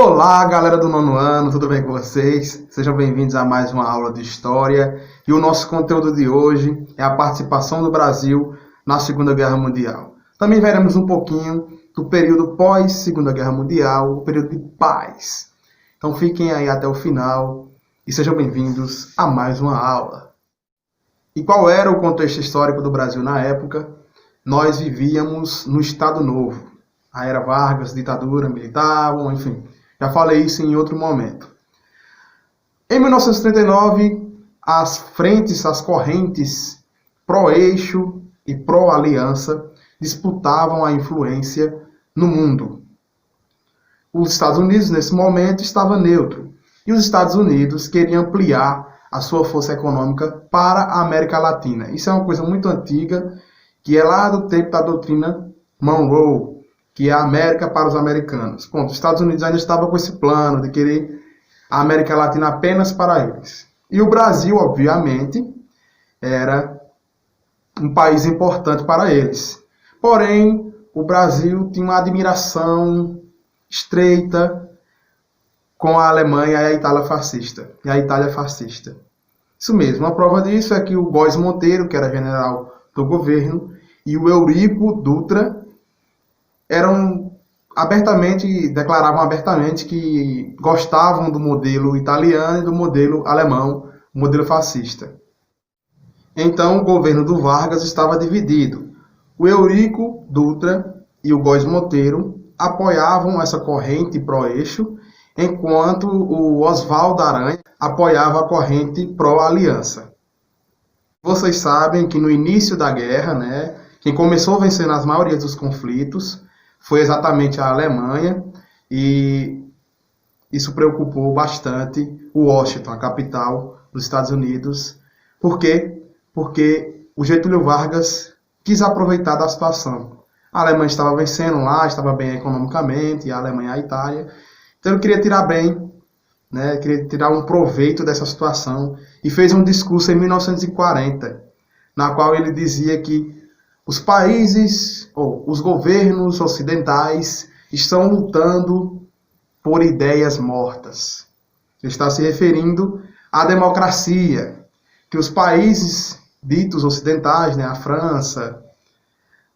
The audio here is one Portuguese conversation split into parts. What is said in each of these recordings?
Olá, galera do nono ano, tudo bem com vocês? Sejam bem-vindos a mais uma aula de História. E o nosso conteúdo de hoje é a participação do Brasil na Segunda Guerra Mundial. Também veremos um pouquinho do período pós-Segunda Guerra Mundial, o período de paz. Então fiquem aí até o final e sejam bem-vindos a mais uma aula. E qual era o contexto histórico do Brasil na época? Nós vivíamos no Estado Novo. A era Vargas, ditadura militar, enfim, já falei isso em outro momento. Em 1939, as correntes pró-eixo e pró-aliança disputavam a influência no mundo. Os Estados Unidos, nesse momento, estava neutro. E os Estados Unidos queriam ampliar a sua força econômica para a América Latina. Isso é uma coisa muito antiga, que é lá do tempo da doutrina Monroe, que é a América para os americanos. Ponto. Os Estados Unidos ainda estavam com esse plano de querer a América Latina apenas para eles. E o Brasil, obviamente, era um país importante para eles. Porém, o Brasil tinha uma admiração estreita com a Alemanha e a Itália fascista. Isso mesmo. Uma prova disso é que o Góes Monteiro, que era general do governo, e o Eurico Dutra declaravam abertamente que gostavam do modelo italiano e do modelo alemão, o modelo fascista. Então, o governo do Vargas estava dividido. O Eurico Dutra e o Góes Monteiro apoiavam essa corrente pró-eixo, enquanto o Oswaldo Aranha apoiava a corrente pró-aliança. Vocês sabem que no início da guerra, quem começou a vencer nas maiorias dos conflitos foi exatamente a Alemanha, e isso preocupou bastante Washington, a capital dos Estados Unidos. Por quê? Porque o Getúlio Vargas quis aproveitar da situação. A Alemanha estava vencendo lá, estava bem economicamente, e a Alemanha e a Itália. Então ele queria tirar queria tirar um proveito dessa situação, e fez um discurso em 1940, na qual ele dizia que os países, ou os governos ocidentais, estão lutando por ideias mortas. Ele está se referindo à democracia, que os países ditos ocidentais, a França,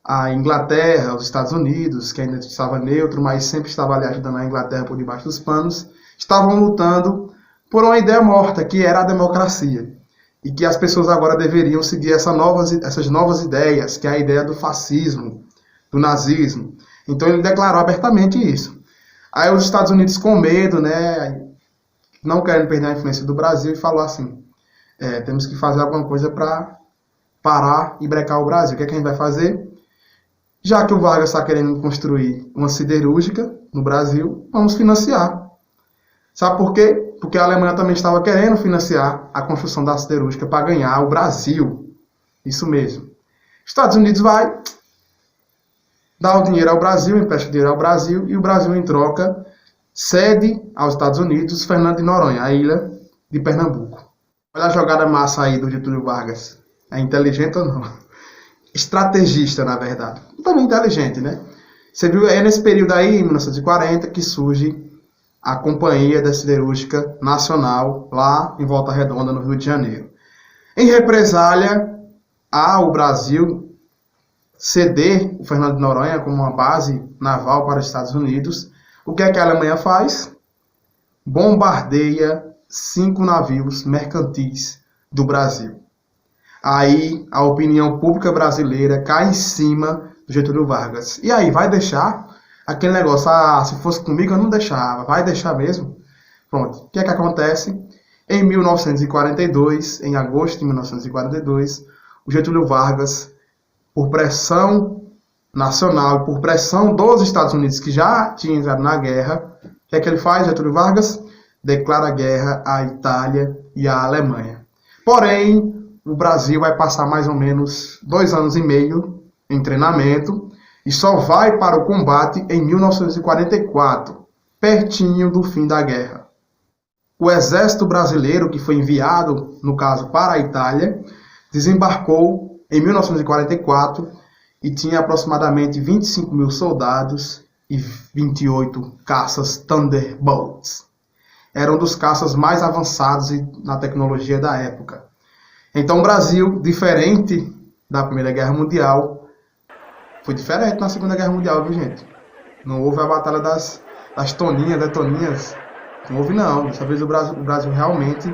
a Inglaterra, os Estados Unidos, que ainda estava neutro, mas sempre estava ali ajudando a Inglaterra por debaixo dos panos, estavam lutando por uma ideia morta, que era a democracia. E que as pessoas agora deveriam seguir essas novas ideias, que é a ideia do fascismo, do nazismo. Então ele declarou abertamente isso. Aí os Estados Unidos, com medo, não querendo perder a influência do Brasil, e falou assim, temos que fazer alguma coisa para parar e brecar o Brasil. O que é que a gente vai fazer? Já que o Vargas está querendo construir uma siderúrgica no Brasil, vamos financiar. Sabe por quê? Porque a Alemanha também estava querendo financiar a construção da siderúrgica para ganhar o Brasil. Isso mesmo. Estados Unidos vai dar o dinheiro ao Brasil, empresta o dinheiro ao Brasil, e o Brasil, em troca, cede aos Estados Unidos Fernando de Noronha, a ilha de Pernambuco. Olha a jogada massa aí do Getúlio Vargas. É inteligente ou não? Estrategista, na verdade. Também inteligente, Você viu, é nesse período aí, em 1940, que surge a Companhia da Siderúrgica Nacional, lá em Volta Redonda, no Rio de Janeiro. Em represália ao Brasil ceder o Fernando de Noronha como uma base naval para os Estados Unidos, o que é que a Alemanha faz? Bombardeia 5 navios mercantis do Brasil. Aí a opinião pública brasileira cai em cima do Getúlio Vargas. E aí, vai deixar? Aquele negócio, se fosse comigo eu não deixava, vai deixar mesmo? Pronto, o que é que acontece? Em 1942, em agosto de 1942, o Getúlio Vargas, por pressão nacional e por pressão dos Estados Unidos, que já tinham entrado na guerra, o que é que ele faz, Getúlio Vargas? Declara guerra à Itália e à Alemanha. Porém, o Brasil vai passar mais ou menos 2 anos e meio em treinamento, e só vai para o combate em 1944, pertinho do fim da guerra. O exército brasileiro, que foi enviado, no caso, para a Itália, desembarcou em 1944 e tinha aproximadamente 25 mil soldados e 28 caças Thunderbolts. Eram dos caças mais avançados na tecnologia da época. Então o Brasil, diferente da Primeira Guerra Mundial, foi diferente na Segunda Guerra Mundial, viu, gente? Não houve a batalha das toninhas. Não houve, não. Dessa vez o Brasil realmente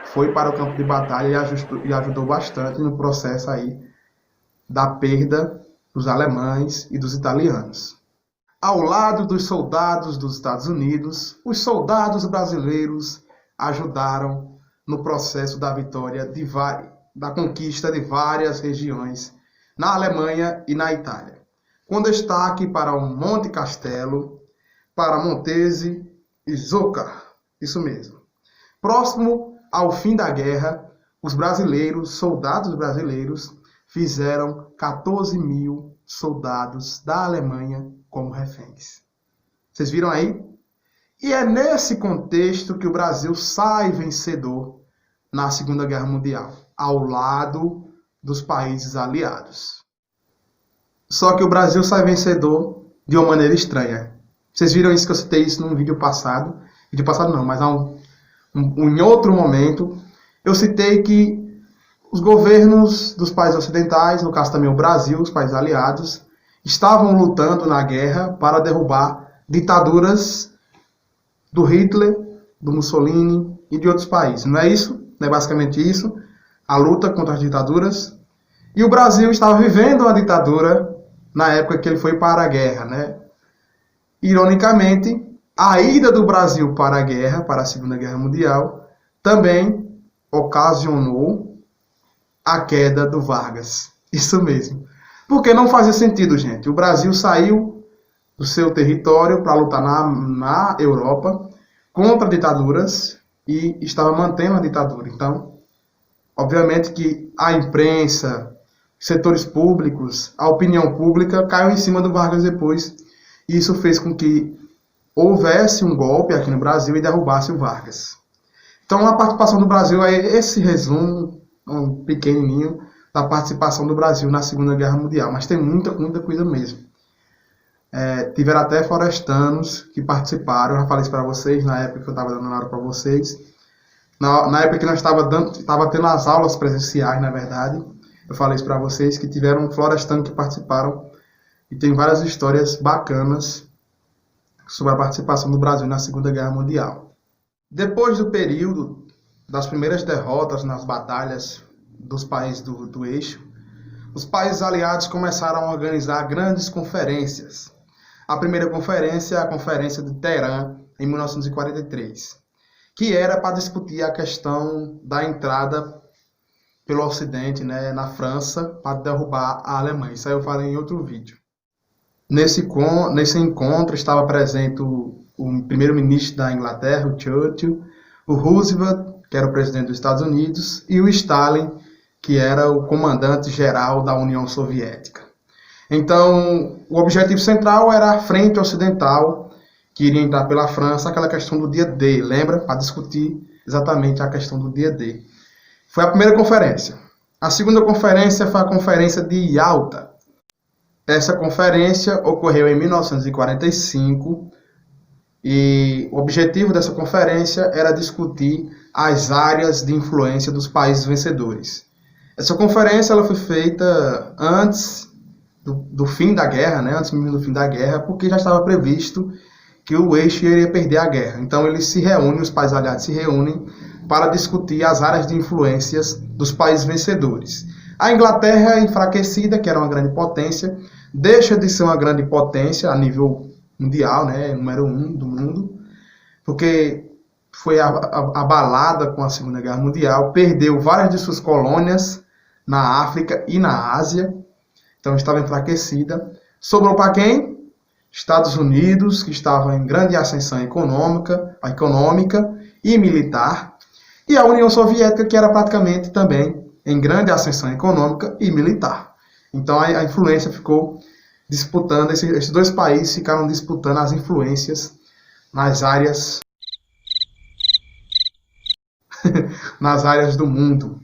foi para o campo de batalha e ajudou bastante no processo aí da perda dos alemães e dos italianos. Ao lado dos soldados dos Estados Unidos, os soldados brasileiros ajudaram no processo da vitória da conquista de várias regiões na Alemanha e na Itália, com destaque para o Monte Castelo, para Montese e Zocar, isso mesmo. Próximo ao fim da guerra, os soldados brasileiros, fizeram 14 mil soldados da Alemanha como reféns. Vocês viram aí? E é nesse contexto que o Brasil sai vencedor na Segunda Guerra Mundial, ao lado dos países aliados. Só que o Brasil sai vencedor de uma maneira estranha. Vocês viram isso, que eu citei isso num vídeo passado. Vídeo passado não, mas em outro momento, eu citei que os governos dos países ocidentais, no caso também o Brasil, os países aliados, estavam lutando na guerra para derrubar ditaduras do Hitler, do Mussolini e de outros países. Não é isso? Não é basicamente isso? A luta contra as ditaduras. E o Brasil estava vivendo uma ditadura na época que ele foi para a guerra, né? Ironicamente, a ida do Brasil para a guerra, para a Segunda Guerra Mundial, também ocasionou a queda do Vargas. Isso mesmo. Porque não fazia sentido, gente. O Brasil saiu do seu território para lutar na Europa contra ditaduras e estava mantendo a ditadura. Então, obviamente que a imprensa, setores públicos, a opinião pública caiu em cima do Vargas depois. E isso fez com que houvesse um golpe aqui no Brasil e derrubasse o Vargas. Então, a participação do Brasil é esse resumo, um pequenininho, da participação do Brasil na Segunda Guerra Mundial. Mas tem muita coisa mesmo. Tiveram até florestanos que participaram. Eu já falei isso para vocês na época que eu estava dando aula para vocês. Na época que nós estava tendo as aulas presenciais, na verdade, eu falei isso para vocês, que tiveram florestanos que participaram. E tem várias histórias bacanas sobre a participação do Brasil na Segunda Guerra Mundial. Depois do período das primeiras derrotas nas batalhas dos países do eixo, os países aliados começaram a organizar grandes conferências. A primeira conferência é a Conferência de Teherã, em 1943, que era para discutir a questão da entrada pelo Ocidente, né, na França, para derrubar a Alemanha. Isso aí eu falei em outro vídeo. Nesse encontro estava presente o primeiro-ministro da Inglaterra, o Churchill, o Roosevelt, que era o presidente dos Estados Unidos, e o Stalin, que era o comandante-geral da União Soviética. Então, o objetivo central era a frente ocidental, que iria entrar pela França, aquela questão do dia D, lembra? Para discutir exatamente a questão do dia D. Foi a primeira conferência. A segunda conferência foi a Conferência de Yalta. Essa conferência ocorreu em 1945 e o objetivo dessa conferência era discutir as áreas de influência dos países vencedores. Essa conferência ela foi feita antes do fim da guerra, né? Antes mesmo do fim da guerra, porque já estava previsto que o eixo iria perder a guerra. Então os países aliados se reúnem para discutir as áreas de influências dos países vencedores. A Inglaterra, enfraquecida, que era uma grande potência, deixa de ser uma grande potência a nível mundial, né, número 1 do mundo, porque foi abalada com a Segunda Guerra Mundial, perdeu várias de suas colônias na África e na Ásia, então estava enfraquecida. Sobrou para quem? Estados Unidos, que estava em grande ascensão econômica e militar, e a União Soviética, que era praticamente também em grande ascensão econômica e militar. Então a influência ficou disputando, esses dois países ficaram disputando as influências nas áreas nas áreas do mundo.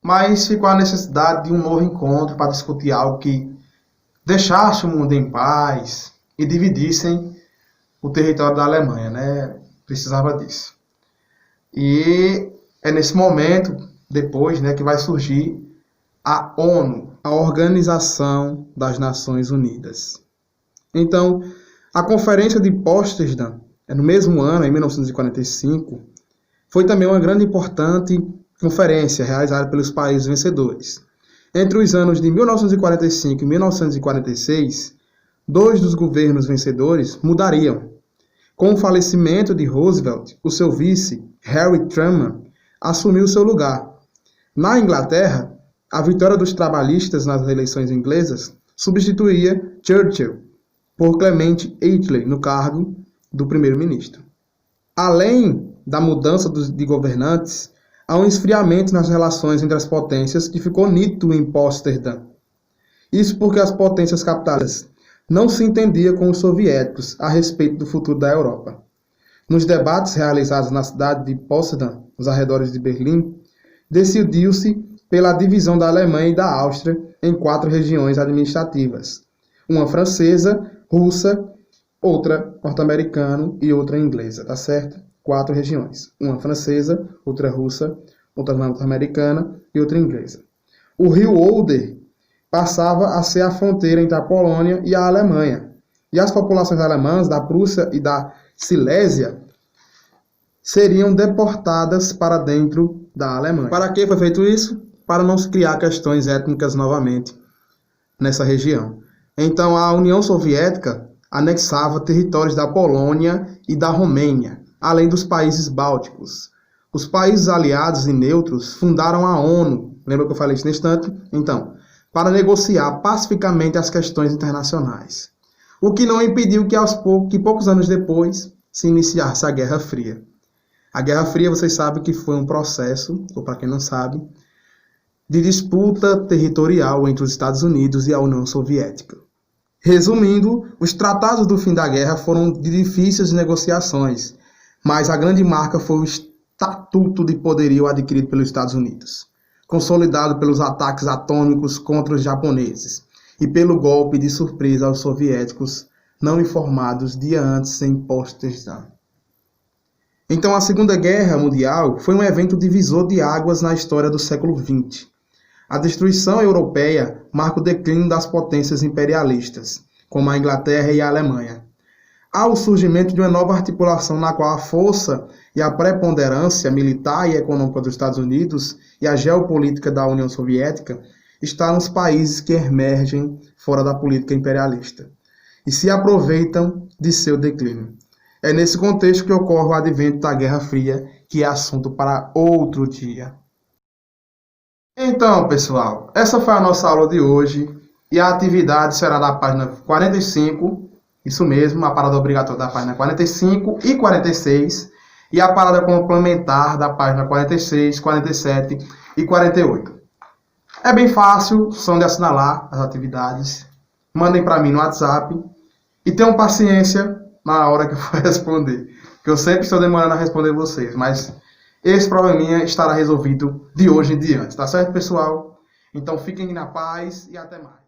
Mas ficou a necessidade de um novo encontro para discutir algo que deixasse o mundo em paz, e dividissem o território da Alemanha, né? Precisava disso. E é nesse momento, depois, né, que vai surgir a ONU, a Organização das Nações Unidas. Então, a Conferência de Potsdam, no mesmo ano, em 1945, foi também uma grande e importante conferência realizada pelos países vencedores. Entre os anos de 1945 e 1946, 2 dos governos vencedores mudariam. Com o falecimento de Roosevelt, o seu vice, Harry Truman, assumiu seu lugar. Na Inglaterra, a vitória dos trabalhistas nas eleições inglesas substituía Churchill por Clement Attlee no cargo do primeiro-ministro. Além da mudança de governantes, há um esfriamento nas relações entre as potências que ficou nítido em Potsdam. Isso porque as potências capitalistas não se entendiam com os soviéticos a respeito do futuro da Europa. Nos debates realizados na cidade de Potsdam, nos arredores de Berlim, decidiu-se pela divisão da Alemanha e da Áustria em 4 regiões administrativas, uma francesa, russa, outra norte-americana e outra inglesa, tá certo? 4 regiões, uma francesa, outra russa, outra norte-americana e outra inglesa. O rio Oder passava a ser a fronteira entre a Polônia e a Alemanha, e as populações alemãs da Prússia e da Silésia seriam deportadas para dentro da Alemanha. Para que foi feito isso? Para não se criar questões étnicas novamente nessa região. Então, a União Soviética anexava territórios da Polônia e da Romênia, além dos países bálticos. Os países aliados e neutros fundaram a ONU, lembra que eu falei isso nesse instante? Então, para negociar pacificamente as questões internacionais. O que não impediu que poucos anos depois se iniciasse a Guerra Fria. A Guerra Fria, vocês sabem que foi um processo, ou para quem não sabe, de disputa territorial entre os Estados Unidos e a União Soviética. Resumindo, os tratados do fim da guerra foram de difíceis negociações, mas a grande marca foi o Estatuto de Poderio adquirido pelos Estados Unidos, consolidado pelos ataques atômicos contra os japoneses e pelo golpe de surpresa aos soviéticos não informados dia antes em Potsdam. Então, a Segunda Guerra Mundial foi um evento divisor de águas na história do século XX. A destruição europeia marca o declínio das potências imperialistas, como a Inglaterra e a Alemanha. Há o surgimento de uma nova articulação na qual a força e a preponderância militar e econômica dos Estados Unidos e a geopolítica da União Soviética estão nos países que emergem fora da política imperialista e se aproveitam de seu declínio. É nesse contexto que ocorre o advento da Guerra Fria, que é assunto para outro dia. Então, pessoal, essa foi a nossa aula de hoje e a atividade será da página 45, isso mesmo, a parada obrigatória da página 45 e 46 e a parada complementar da página 46, 47 e 48. É bem fácil, são de assinalar as atividades, mandem para mim no WhatsApp e tenham paciência na hora que eu for responder, que eu sempre estou demorando a responder vocês, mas esse probleminha estará resolvido de hoje em diante, tá certo, pessoal? Então fiquem na paz e até mais.